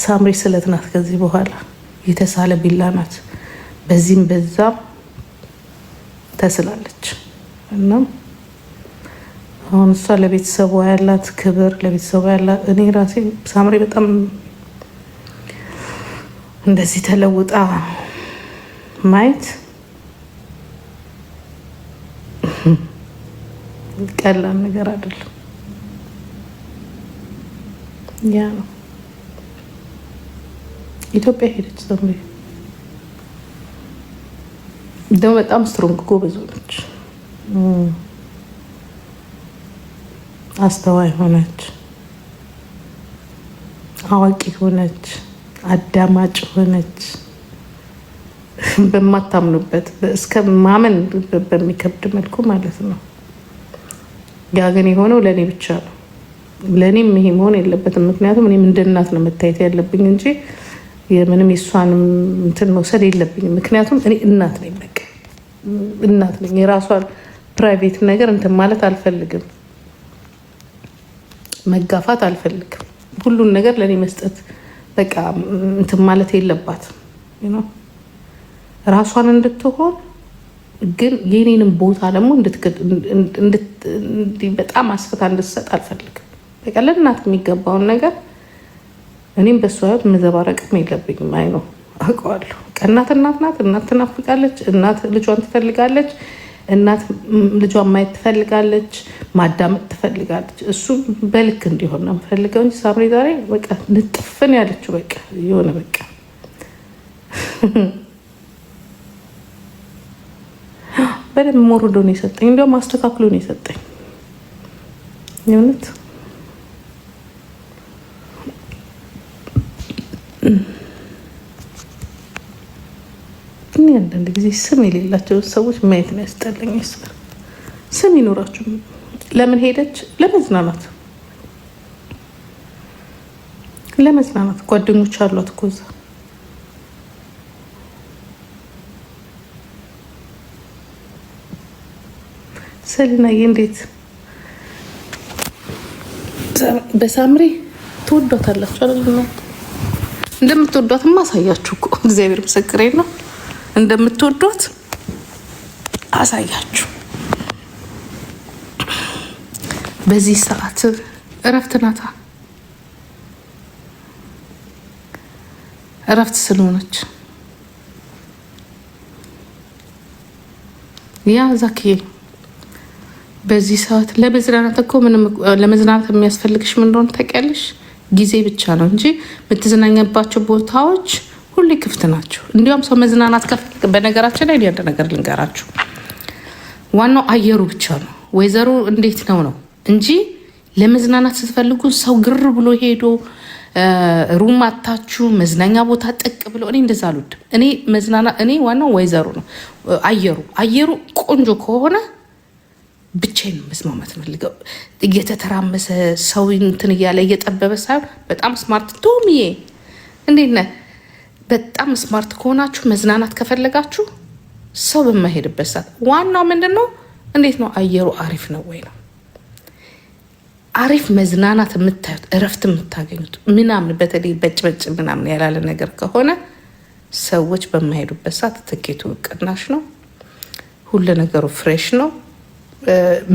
ሳምሪ ስለት ናት። ከዚህ በኋላ የተሳለ ቢላ ናት። በዚህም በዛም ተስላለች። እና አሁን እሷ ለቤተሰቧ ያላት ክብር፣ ለቤተሰቧ ያላት እኔ ራሴ ሳምሪ በጣም እንደዚህ ተለውጣ ማየት ቀላል ነገር አይደለም። ያ ነው ኢትዮጵያ ሄደች። ሳምሪ ደግሞ በጣም ስትሮንግ ጎበዝ ሆነች፣ አስተዋይ ሆነች፣ አዋቂ ሆነች፣ አዳማጭ ሆነች። በማታምኑበት እስከ ማመን በሚከብድ መልኩ ማለት ነው። ያ ግን የሆነው ለእኔ ብቻ ነው። ለእኔም ይሄ መሆን የለበትም። ምክንያቱም እኔም እንደ እናት ነው መታየት ያለብኝ እንጂ የምንም የእሷንም እንትን መውሰድ የለብኝም። ምክንያቱም እኔ እናት ነኝ፣ በቃ እናት ነኝ። የራሷን ፕራይቬት ነገር እንትን ማለት አልፈልግም፣ መጋፋት አልፈልግም። ሁሉን ነገር ለእኔ መስጠት በቃ እንትን ማለት የለባትም። ራሷን እንድትሆን ግን የኔንም ቦታ ደግሞ በጣም አስፍታ እንድትሰጥ አልፈልግም። በቃ ለእናት የሚገባውን ነገር እኔም በእሷ ህይወት መዘባረቅም የለብኝም። አይ ነው አውቀዋለሁ። እናት እናት ናት። እናት ትናፍቃለች። እናት ልጇን ትፈልጋለች። እናት ልጇን ማየት ትፈልጋለች፣ ማዳመጥ ትፈልጋለች። እሱም በልክ እንዲሆን ነው የምፈልገው እንጂ ሳምሪ ዛሬ በቃ ንጥፍን ያለችው በቃ የሆነ በቃ በደንብ ሞርዶ ነው የሰጠኝ። እንዲያውም አስተካክሎ ነው የሰጠኝ የእውነት። እኔ አንዳንድ ጊዜ ስም የሌላቸው ሰዎች ማየት ነው ያስጠላኝ። ስም ይኖራችሁ። ለምን ሄደች? ለመዝናናት ለመዝናናት። ጓደኞች አሏት እኮ እዛ። ሰሊናዬ እንዴት በሳምሪ ትወዷታላችሁ አይደል? ነው እንደምትወዷት ማሳያችሁ እኮ እግዚአብሔር ምስክሬ ነው። እንደምትወዷት አሳያችሁ። በዚህ ሰዓት እረፍት ናታ። እረፍት ስለሆነች ያ ዛክዬ በዚህ ሰዓት ለመዝናናት እኮ ምንም ለመዝናናት የሚያስፈልግሽ ምን እንደሆነ ታውቂያለሽ? ጊዜ ብቻ ነው እንጂ የምትዝናኛባቸው ቦታዎች ሁሌ ክፍት ናቸው። እንዲያውም ሰው መዝናናት ከፈልግ በነገራችን ላይ አንድ ነገር ልንገራችሁ፣ ዋናው አየሩ ብቻ ነው። ወይዘሮ እንዴት ነው እንጂ ለመዝናናት ስትፈልጉ ሰው ግር ብሎ ሄዶ ሩም አታችሁ መዝናኛ ቦታ ጥቅ ብሎ እኔ እንደዛ አልወድም። እኔ ዋናው ወይዘሮ ነው። አየሩ ቆንጆ ከሆነ ብቻዬን መስማማት ፈልገው እየተተራመሰ ሰው እንትን እያለ እየጠበበ ሳይሆን በጣም ስማርት ቶሚዬ እንዴት ነህ? በጣም ስማርት ከሆናችሁ መዝናናት ከፈለጋችሁ ሰው በማይሄድበት ሰዓት ዋናው ምንድን ነው? እንዴት ነው አየሩ አሪፍ ነው ወይ ነው። አሪፍ መዝናናት የምታዩት እረፍት የምታገኙት ምናምን በተለይ በጭበጭ ምናምን ያላለ ነገር ከሆነ ሰዎች በማይሄዱበት ሰዓት ትኬቱ ቅናሽ ነው። ሁሉ ነገሩ ፍሬሽ ነው።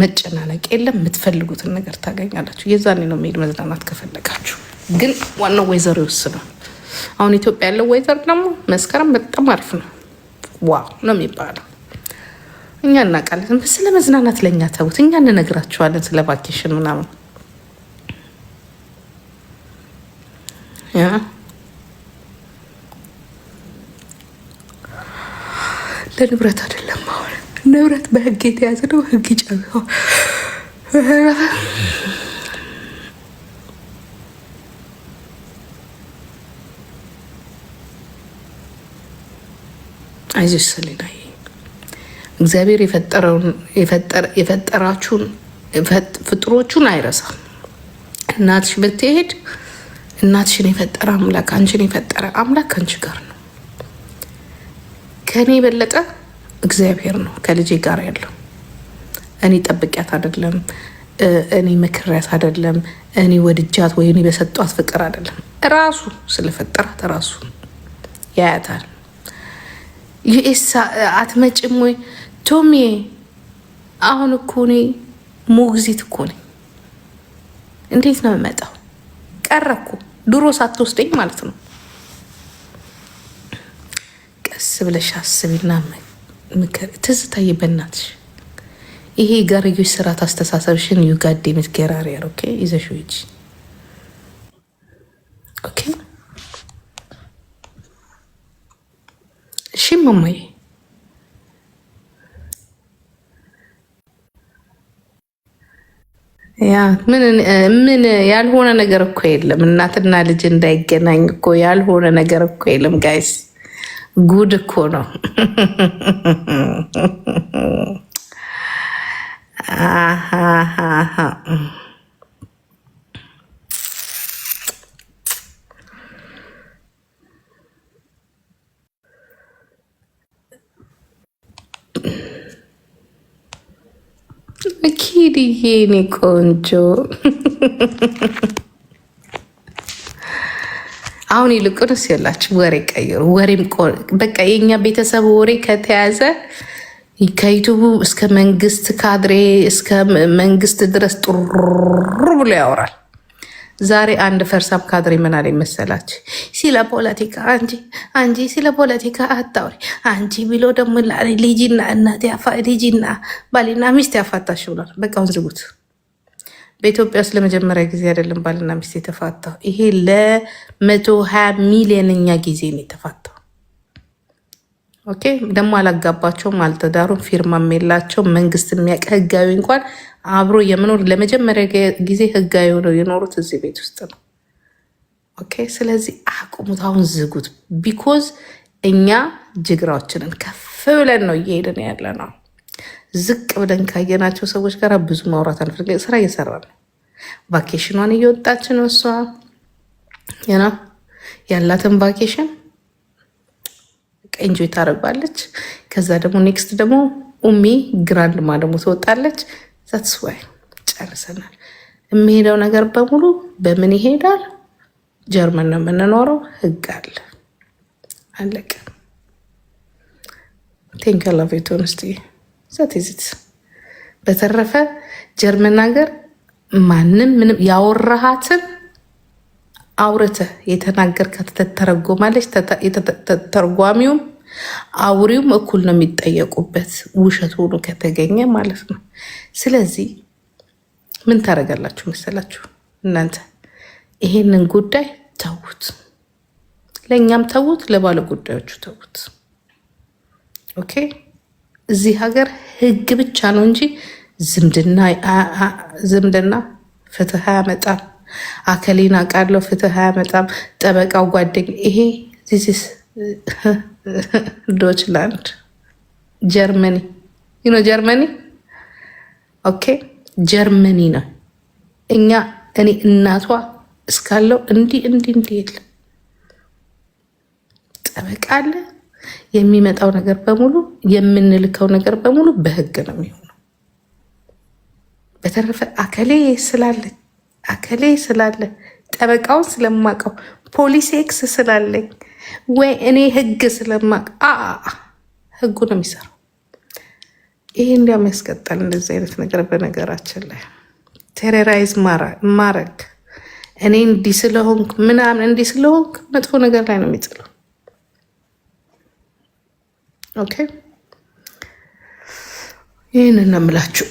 መጨናነቅ የለም። የምትፈልጉትን ነገር ታገኛላችሁ። የዛኔ ነው መሄድ መዝናናት ከፈለጋችሁ። ግን ዋናው ወይዘር ይወስናል። አሁን ኢትዮጵያ ያለው ወይዘር ደግሞ መስከረም በጣም አሪፍ ነው። ዋው ነው የሚባለው። እኛ እናውቃለን። ስለ መዝናናት ለእኛ ተውት፣ እኛ እንነግራችኋለን ስለ ቫኬሽን ምናምን። ለንብረት አይደለም። አሁን ንብረት በህግ የተያዘ ነው። ህግ ይጨርሰው። አይዞሽ ሰሊናዬ፣ እግዚአብሔር የፈጠራችሁን ፍጥሮቹን አይረሳም። እናትሽ ብትሄድ እናትሽን የፈጠረ አምላክ አንቺን የፈጠረ አምላክ ከአንቺ ጋር ነው። ከኔ የበለጠ እግዚአብሔር ነው ከልጄ ጋር ያለው። እኔ ጠብቂያት አይደለም፣ እኔ መክሪያት አይደለም፣ እኔ ወድጃት ወይ እኔ በሰጧት ፍቅር አይደለም። ራሱ ስለፈጠራት ራሱ ያያታል። ዩኤስ አትመጭም ወይ ቶሚ? አሁን እኮ እኔ ሞግዚት እኮ ነኝ። እንዴት ነው የምመጣው? ቀረኩ ድሮ ሳትወስደኝ ማለት ነው። ቀስ ብለሽ አስቢና ምክር ትዝታዬ፣ በእናትሽ ይሄ ጋርዮሽ ስርዓት አስተሳሰብሽን ዩጋዴ ምትገራሪ ኦኬ፣ ይዘሽ ሂጂ ኦኬ። እሺ ማማዬ፣ ያ ምን ያልሆነ ነገር እኮ የለም። እናትና ልጅ እንዳይገናኝ እኮ ያልሆነ ነገር እኮ የለም ጋይስ። ጉድ እኮ ነው። ኪድዬ እኔ ቆንጆ አሁን ይልቁንስ ያላችሁ ወሬ ቀይሩ። ወሬም በቃ የኛ ቤተሰብ ወሬ ከተያዘ ከዩቱቡ እስከ መንግስት ካድሬ እስከ መንግስት ድረስ ጥሩ ብሎ ያወራል። ዛሬ አንድ ፈርሳም ካድሬ ምን አለ መሰላች? ስለ ፖለቲካ አንቺ ስለ ፖለቲካ አታውሪ አንቺ ብሎ ደግሞ ልጅና እናት ልጅና ባልና ሚስት ያፋታሽ ብሏል። በቃውን ዝጉት። በኢትዮጵያ ውስጥ ለመጀመሪያ ጊዜ አይደለም ባልና ሚስት የተፋታው። ይሄ ለ120 ሚሊዮንኛ ጊዜ ነው የተፋታው። ኦኬ ደግሞ አላጋባቸውም፣ አልተዳሩም፣ ፊርማም የላቸውም። መንግስት የሚያውቅ ህጋዊ እንኳን አብሮ የመኖር ለመጀመሪያ ጊዜ ህጋዊ ሆነው የኖሩት እዚህ ቤት ውስጥ ነው። ኦኬ ስለዚህ አቁሙት፣ አሁን ዝጉት። ቢኮዝ እኛ ጅግራዎችንን ከፍ ብለን ነው እየሄድን ያለ ነው። ዝቅ ብለን ካየናቸው ሰዎች ጋር ብዙ ማውራት አንፈልግ። ስራ እየሰራ ነው። ቫኬሽኗን እየወጣች ነው እሷ ያላትን ቫኬሽን ኤንጆይ ታደርጋለች። ከዛ ደግሞ ኔክስት ደግሞ ኡሚ ግራንድማ ደግሞ ትወጣለች። ዛትስ ዋይ ጨርሰናል። የሚሄደው ነገር በሙሉ በምን ይሄዳል? ጀርመን ነው የምንኖረው። ህግ አለ፣ አለቀ። ቴንክ ላቬት ሆነስቲ ዛትዚት። በተረፈ ጀርመን ሀገር ማንም ምንም ያወራሃትን አውርተህ የተናገርካት ተተረጎማለች። ተተርጓሚውም አውሪውም እኩል ነው የሚጠየቁበት፣ ውሸት ሆኖ ከተገኘ ማለት ነው። ስለዚህ ምን ታደርጋላችሁ መሰላችሁ እናንተ? ይሄንን ጉዳይ ተዉት፣ ለእኛም ተዉት፣ ለባለ ጉዳዮቹ ተዉት። ኦኬ እዚህ ሀገር ህግ ብቻ ነው እንጂ ዝምድና ፍትህ አያመጣም። አከሌን አውቃለሁ ፍትህ አያመጣም። ጠበቃው ጓደኛ ይሄ ዚስ ዶችላንድ ጀርመኒ ጀርመኒ ኦኬ ጀርመኒ ነው። እኔ እናቷ እስካለው እንዲህ የለ ጠበቃ አለ። የሚመጣው ነገር በሙሉ የምንልከው ነገር በሙሉ በህግ ነው የሚሆነው። በተረፈ አከሌ ስላለ ጠበቃውን ስለማቀው ፖሊስ ኤክስ ስላለኝ ወይ እኔ ህግ ስለማቅ ህጉ ነው የሚሰራው። ይሄ እንዲያም ያስቀጣል እንደዚህ አይነት ነገር። በነገራችን ላይ ቴሮራይዝ ማረግ እኔ እንዲህ ስለሆንክ ምናምን እንዲህ ስለሆንክ መጥፎ ነገር ላይ ነው የሚጥለው። ኦኬ ይህንን ነው የምላችሁ።